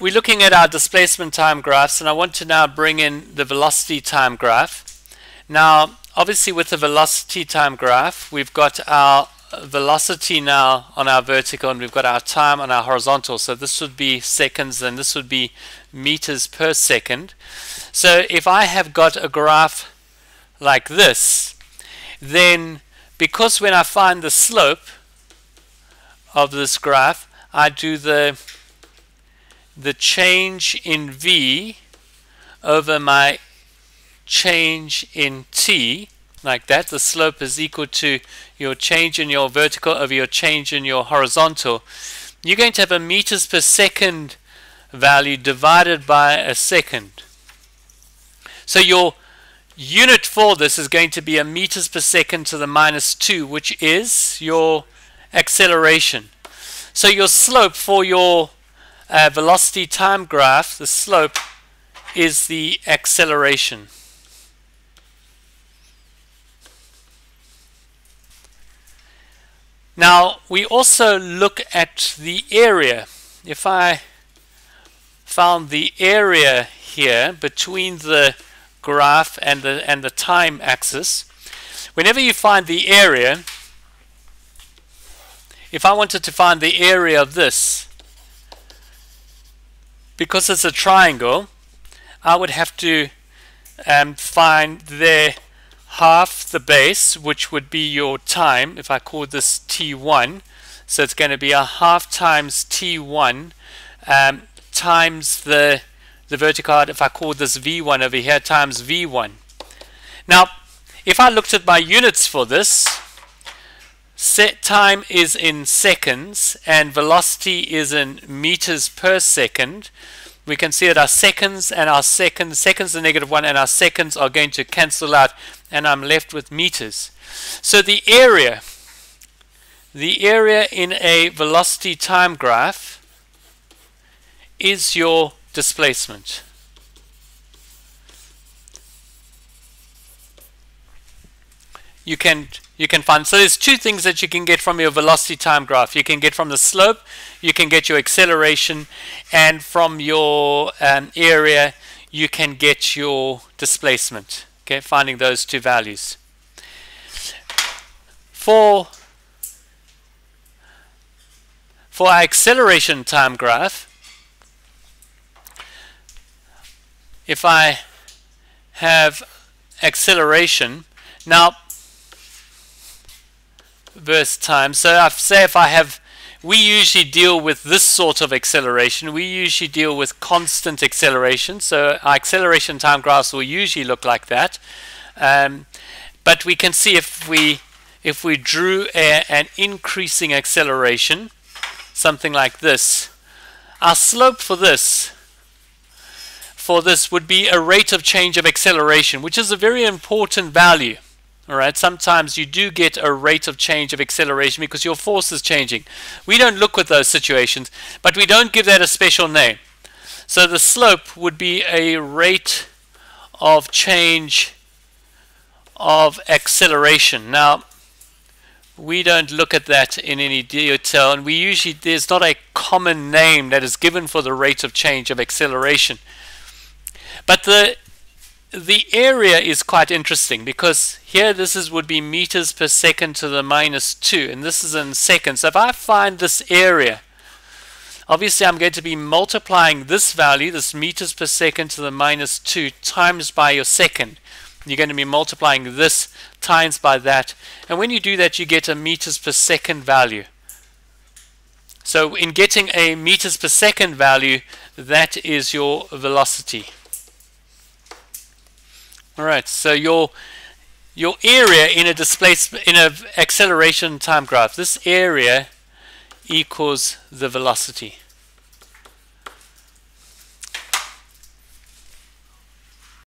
we're looking at our displacement time graphs, and I want to now bring in the velocity time graph. Now, obviously with the velocity time graph, we've got our velocity now on our vertical, and we've got our time on our horizontal. So this would be seconds, and this would be meters per second. So if I have got a graph like this, then because when I find the slope of this graph, I do the change in V over my change in T, like that. The slope is equal to your change in your vertical over your change in your horizontal. You're going to have a meters per second value divided by a second. So your unit for this is going to be a meters per second to the -2, which is your acceleration. So your slope for your velocity time graph, the slope is the acceleration. Now we also look at the area. If I found the area here between the graph and the time axis, whenever you find the area, if I wanted to find the area of this, because it's a triangle, I would have to find there half the base, which would be your time. If I call this T1, so it's going to be a half times T1 times the vertical height. If I call this V1 over here, times V1. Now, if I looked at my units for this, set time is in seconds and velocity is in meters per second. We can see that our seconds and our seconds are -1, and our seconds are going to cancel out, and I'm left with meters. So the area in a velocity time graph is your displacement. You can find, so there's two things that you can get from your velocity time graph. You can get from the slope, you can get your acceleration, and from your area you can get your displacement. Okay, finding those two values. For our acceleration time graph, if I have acceleration now versus time, so we usually deal with this sort of acceleration. We usually deal with constant acceleration, so our acceleration time graphs will usually look like that. But we can see if we drew an increasing acceleration, something like this, our slope for this would be a rate of change of acceleration, which is a very important value. Alright, sometimes you do get a rate of change of acceleration because your force is changing. We don't look at those situations, but we don't give that a special name. So the slope would be a rate of change of acceleration. Now, we don't look at that in any detail, and there's not a common name that is given for the rate of change of acceleration. But the area is quite interesting, because here would be meters per second to the -2, and this is in seconds. So if I find this area, obviously I'm going to be multiplying this value, this meters per second to the -2, times by your second. You're going to be multiplying this times by that, and when you do that you get a meters per second value. So in getting a meters per second value, that is your velocity. Alright, so your area in a acceleration time graph, this area equals the velocity.